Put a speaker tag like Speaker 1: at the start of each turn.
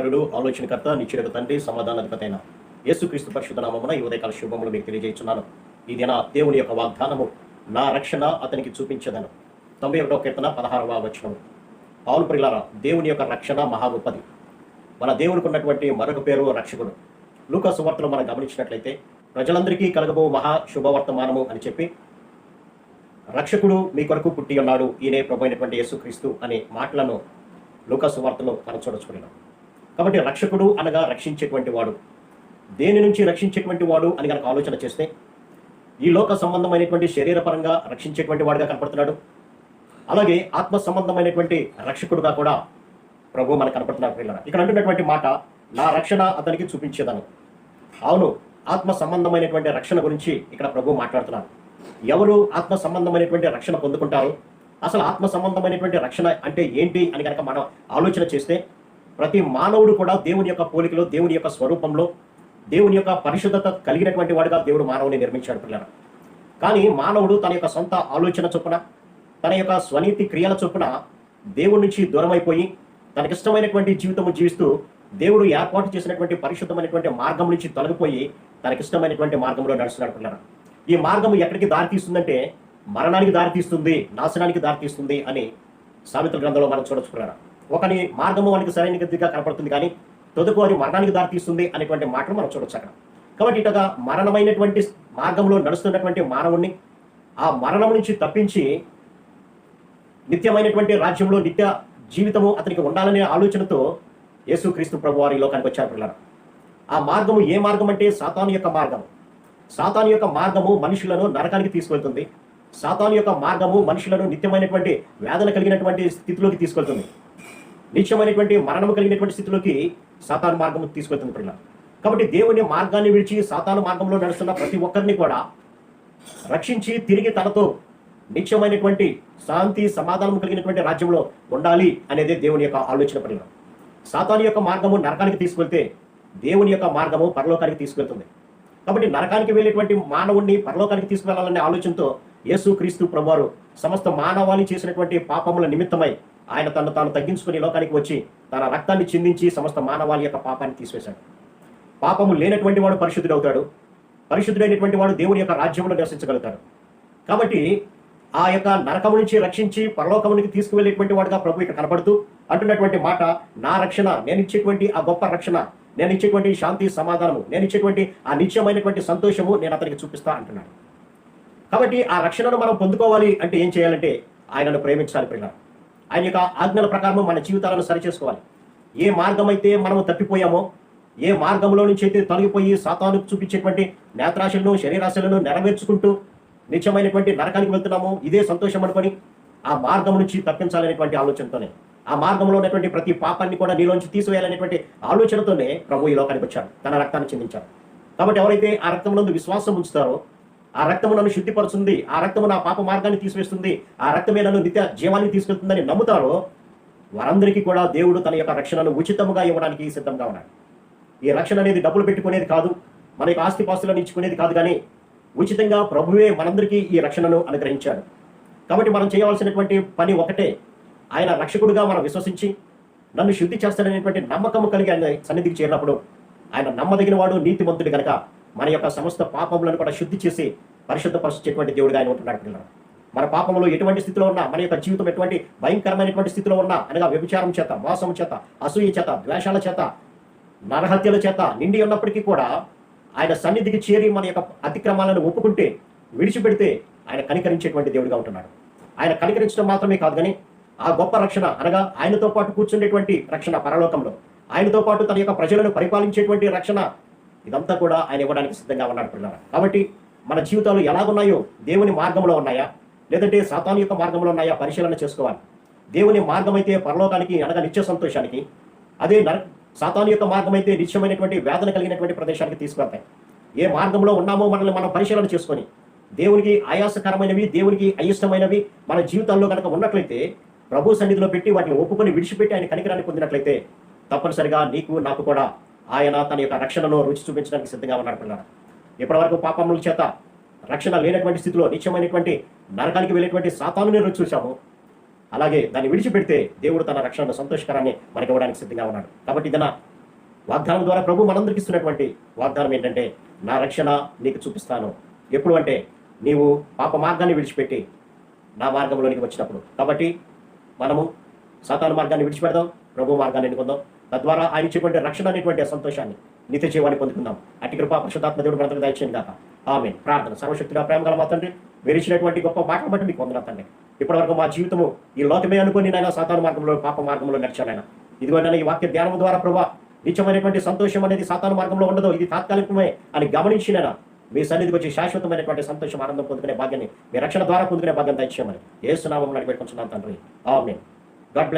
Speaker 1: కనికరుడు, ఆలోచనకర్త, నిత్యుడగు తండ్రి, సమాధానాధిపతైన యేసుక్రీస్తు పరిశుద్ధ నామమున ఈ ఉదయకాల శుభములు మీకు తెలియజేస్తున్నాను. ఈ దిన దేవుని యొక్క వాగ్దానము, నా రక్షణ అతనికి చూపించదను. 91వ కీర్తన 16వ వచనము. పౌలు ప్రియులారా, దేవుని యొక్క రక్షణ మహా గొప్పది. మన దేవునికి ఉన్నటువంటి మరొక పేరు రక్షకుడు. లూకా సువార్తలో మనం గమనించినట్లయితే, ప్రజలందరికీ కలగబో మహా శుభవర్తమానము అని చెప్పి, రక్షకుడు మీ కొరకు పుట్టి ఉన్నాడు, ఈయనే ప్రభు అయినటువంటి యేసుక్రీస్తు అనే మాటలను లూకా సువార్తలో మనం చూడొచ్చుకున్నాం. కాబట్టి రక్షకుడు అనగా రక్షించేటువంటి వాడు. దేని నుంచి రక్షించేటువంటి వాడు అని కనుక ఆలోచన చేస్తే, ఈ లోక సంబంధమైనటువంటి శరీరపరంగా రక్షించేటువంటి వాడుగా కనపడుతున్నాడు. అలాగే ఆత్మ సంబంధమైనటువంటి రక్షకుడుగా కూడా ప్రభు మనకు కనపడుతున్నాడు. పిల్లల ఇక్కడ అంటున్నటువంటి మాట, నా రక్షణ అతనికి చూపించేదను. అవును, ఆత్మ సంబంధమైనటువంటి రక్షణ గురించి ఇక్కడ ప్రభు మాట్లాడుతున్నారు. ఎవరు ఆత్మ సంబంధమైనటువంటి రక్షణ పొందుకుంటారు, అసలు ఆత్మ సంబంధమైనటువంటి రక్షణ అంటే ఏంటి అని కనుక మనం ఆలోచన చేస్తే, ప్రతి మానవుడు కూడా దేవుని యొక్క పోలికలో, దేవుని యొక్క స్వరూపంలో, దేవుని యొక్క పరిశుద్ధత కలిగినటువంటి వాడుగా దేవుడు మానవుని నిర్మించాడు. పిల్లలు కానీ మానవుడు తన యొక్క సొంత ఆలోచన చొప్పున, తన యొక్క స్వనీతి క్రియల చొప్పున దేవుడి నుంచి దూరమైపోయి తనకిష్టమైనటువంటి జీవితము జీవిస్తూ దేవుడు ఏర్పాటు చేసినటువంటి పరిశుద్ధమైనటువంటి మార్గం నుంచి తొలగిపోయి తనకిష్టమైనటువంటి మార్గంలో నడుస్తున్నాడు. పిల్లలు ఈ మార్గం ఎక్కడికి దారితీస్తుందంటే మరణానికి దారితీస్తుంది, నాశనానికి దారితీస్తుంది అని సామెతల గ్రంథంలో మనం చూడొచ్చుకున్నారు. ఒకని మార్గము వానికి సరైన గతిగా కనపడుతుంది, కానీ తదుపరి మరణానికి దారితీస్తుంది అనేటువంటి మాటలు మనం చూడొచ్చు అక్కడ. కాబట్టి ఇటగా మరణమైనటువంటి మార్గంలో నడుస్తున్నటువంటి మానవుణ్ణి ఆ మరణం నుంచి తప్పించి నిత్యమైనటువంటి రాజ్యంలో నిత్య జీవితము అతనికి ఉండాలనే ఆలోచనతో యేసుక్రీస్తు ప్రభు వారి లోకానికి వచ్చారు. పిల్లలు ఆ మార్గము ఏ మార్గం అంటే సాతాను యొక్క మార్గం. సాతాను యొక్క మార్గము మనుషులను నరకానికి తీసుకెళ్తుంది. సాతాను యొక్క మార్గము మనుషులను నిత్యమైనటువంటి వేదన కలిగినటువంటి స్థితిలోకి తీసుకెళ్తుంది. నిత్యమైనటువంటి మరణము కలిగినటువంటి స్థితిలోకి సాతాను మార్గము తీసుకెళ్తుంది. పిల్లలు కాబట్టి దేవుని మార్గాన్ని విడిచి సాతాను మార్గంలో నడుస్తున్న ప్రతి ఒక్కరిని కూడా రక్షించి తిరిగి తనతో నిత్యమైనటువంటి శాంతి సమాధానం కలిగినటువంటి రాజ్యంలో ఉండాలి అనేది దేవుని యొక్క ఆలోచన. పిల్లలు సాతాను యొక్క మార్గము నరకానికి తీసుకెళ్తే, దేవుని యొక్క మార్గము పరలోకానికి తీసుకెళ్తుంది. కాబట్టి నరకానికి వెళ్ళేటువంటి మానవుణ్ణి పరలోకానికి తీసుకువెళ్లాలనే ఆలోచనతో యేసుక్రీస్తు ప్రభువారు సమస్త మానవాళి చేసినటువంటి పాపముల నిమిత్తమై ఆయన తను తాను తగ్గించుకుని లోకానికి వచ్చి తన రక్తాన్ని చిందించి సమస్త మానవాళి యొక్క పాపాన్ని తీసివేశాడు. పాపము లేనటువంటి వాడు పరిశుద్ధుడవుతాడు, పరిశుద్ధుడైనటువంటి వాడు దేవుని యొక్క రాజ్యంలో నివసించగలుగుతాడు. కాబట్టి ఆ యొక్క నరకము నుంచి రక్షించి పరలోకమునికి తీసుకువెళ్ళేటువంటి వాడుగా ప్రభు ఇక్కడ కనపడుతూ అంటున్నటువంటి మాట, నా రక్షణ, నేను ఇచ్చేటువంటి ఆ గొప్ప రక్షణ, నేను ఇచ్చేటువంటి శాంతి సమాధానము, నేను ఇచ్చేటువంటి ఆ నిత్యమైనటువంటి సంతోషము నేను అతనికి చూపిస్తా అంటున్నాడు. కాబట్టి ఆ రక్షణను మనం పొందుకోవాలి అంటే ఏం చేయాలంటే ఆయనను ప్రేమించాలి. పిల్లలు ఆయన యొక్క ఆజ్ఞల ప్రకారం మన జీవితాలను సరిచేసుకోవాలి. ఏ మార్గం అయితే మనము తప్పిపోయామో, ఏ మార్గంలో నుంచి అయితే తొలగిపోయి సాతాను చూపించేటువంటి నేత్రాశలను శరీరాశలను నెరవేర్చుకుంటూ నిత్యమైనటువంటి నరకానికి వెళ్తున్నాము, ఇదే సంతోషం అనుకొని ఆ మార్గం నుంచి తప్పించాలనేటువంటి ఆలోచనతోనే, ఆ మార్గంలో ఉన్నటువంటి ప్రతి పాపాన్ని కూడా నీలోంచి తీసివేయాలనేటువంటి ఆలోచనతోనే ప్రభు ఈ లోకానికి వచ్చాడు, తన రక్తాన్ని చిందించాడు. కాబట్టి ఎవరైతే ఆ రక్తమునందు విశ్వాసం ఉంచుతారో, ఆ రక్తము నన్ను శుద్ధిపరుస్తుంది, ఆ రక్తము నా పాప మార్గాన్ని తీసివేస్తుంది, ఆ రక్తమే నన్ను నిత్య జీవాన్ని తీసుకెళ్తుందని నమ్ముతారో వారందరికీ కూడా దేవుడు తన యొక్క రక్షణను ఉచితముగా ఇవ్వడానికి సిద్ధంగా ఉన్నాడు. ఈ రక్షణ అనేది డబ్బులు పెట్టుకునేది కాదు, మన యొక్క ఆస్తిపాస్తులను ఇచ్చుకునేది కాదు, కానీ ఉచితంగా ప్రభువే మనందరికీ ఈ రక్షణను అనుగ్రహించాడు. కాబట్టి మనం చేయవలసినటువంటి పని ఒకటే, ఆయన రక్షకుడుగా మనం విశ్వసించి నన్ను శుద్ధి చేస్తాడనేటువంటి నమ్మకం కలిగి ఆయన సన్నిధికి చేరినప్పుడు ఆయన నమ్మదగిన వాడు, నీతిమంతుడు కనుక మన యొక్క సమస్త పాపములను కూడా శుద్ధి చేసి పరిశుద్ధపరిచేటువంటి దేవుడిగా ఆయన ఉంటున్నాడు. పిల్లలు మన పాపంలో ఎటువంటి స్థితిలో ఉన్నా, మన యొక్క జీవితం ఎటువంటి భయంకరమైనటువంటి స్థితిలో ఉన్నా, అనగా వ్యభిచారం చేత, మోసం చేత, అసూయ చేత, ద్వేషాల చేత, నరహత్యల చేత నిండి ఉన్నప్పటికీ కూడా ఆయన సన్నిధికి చేరి మన యొక్క అతిక్రమాలను ఒప్పుకుంటే, విడిచిపెడితే ఆయన కనికరించేటువంటి దేవుడిగా ఉంటున్నాడు. ఆయన కనికరించడం మాత్రమే కాదు, కానీ ఆ గొప్ప రక్షణ అనగా ఆయనతో పాటు కూర్చుండేటువంటి రక్షణ పరలోకంలో, ఆయనతో పాటు తన యొక్క ప్రజలను పరిపాలించేటువంటి రక్షణ, ఇదంతా కూడా ఆయన ఇవ్వడానికి సిద్ధంగా ఉన్నాడు. పిల్లలు కాబట్టి మన జీవితాలు ఎలాగున్నాయో, దేవుని మార్గంలో ఉన్నాయా లేదంటే సాతాను యొక్క మార్గంలో ఉన్నాయా పరిశీలన చేసుకోవాలి. దేవుని మార్గం అయితే పరలోకానికి అనగా నిత్య సంతోషానికి, అదే సాతాను యొక్క మార్గం అయితే నిత్యమైనటువంటి వేదన కలిగినటువంటి ప్రదేశానికి తీసుకువెళ్తాయి. ఏ మార్గంలో ఉన్నామో మనల్ని మనం పరిశీలన చేసుకొని దేవునికి ఆయాసకరమైనవి, దేవునికి అయిష్టమైనవి మన జీవితాల్లో కనుక ఉన్నట్లయితే ప్రభు సన్నిధిలో పెట్టి వాటిని ఒప్పుకొని విడిచిపెట్టి ఆయన కనికరాన్ని పొందినట్లయితే తప్పనిసరిగా నీకు నాకు కూడా ఆయన తన యొక్క రక్షణను రుచి చూపించడానికి సిద్ధంగా ఉన్నాడు. పిల్లలు ఇప్పటివరకు పాపముల చేత రక్షణ లేనటువంటి స్థితిలో నిత్యమైనటువంటి నరకానికి వెళ్ళేటువంటి సాతానుని రుచి చూశాము. అలాగే దాన్ని విడిచిపెడితే దేవుడు తన రక్షణ సంతోషకరాన్ని మనకి ఇవ్వడానికి సిద్ధంగా ఉన్నాడు. కాబట్టి ఇదన వాగ్దానం ద్వారా ప్రభు మనందరికి ఇస్తున్నటువంటి వాగ్దానం ఏంటంటే, నా రక్షణ నీకు చూపిస్తాను. ఎప్పుడు అంటే నీవు పాప మార్గాన్ని విడిచిపెట్టి నా మార్గంలోనికి వచ్చినప్పుడు. కాబట్టి మనము సాతాను మార్గాన్ని విడిచిపెడదాం, ప్రభు మార్గాన్ని ఎన్నుకుందాం. తద్వారా ఆయన ఇచ్చేటువంటి రక్షణ అనేటువంటి ఆ సంతోషాన్ని, నిత్య జీవాన్ని పొందుకుందాం. అట్టి కృప పరిశుద్ధాత్మ దేవుడు మనందరికీ దయచేయను గాక. ఆమేన్. ప్రార్థన. సర్వశక్తిగా ప్రేమ గల మా తండ్రి, మీరు ఇచ్చినటువంటి గొప్ప మాటలు బట్టి మీకు వందనాలు తండ్రి. ఇప్పటివరకు మా జీవితము ఈ లోకమే అనుకుని నాయన సాతాను మార్గంలో, పాప మార్గంలో నడిచానైనా. ఇదిగో నన్ను ఈ వాక్య ధ్యానం ద్వారా ప్రభా, నిత్యమైనటువంటి సంతోషం అనేది సాతాను మార్గంలో ఉండదు, ఇది తాత్కాలికమే అని గమనించినైనా మీ సన్నిధికి వచ్చి శాశ్వతమైనటువంటి సంతోషం, ఆనందం పొందుకునే భాగ్యాన్ని, మీ రక్షణ ద్వారా పొందుకునే భాగ్యం దయచేయమని యేసు నామములో అడిగి పెట్టుకుంటున్నాను తండ్రి. ఆమేన్. God bless.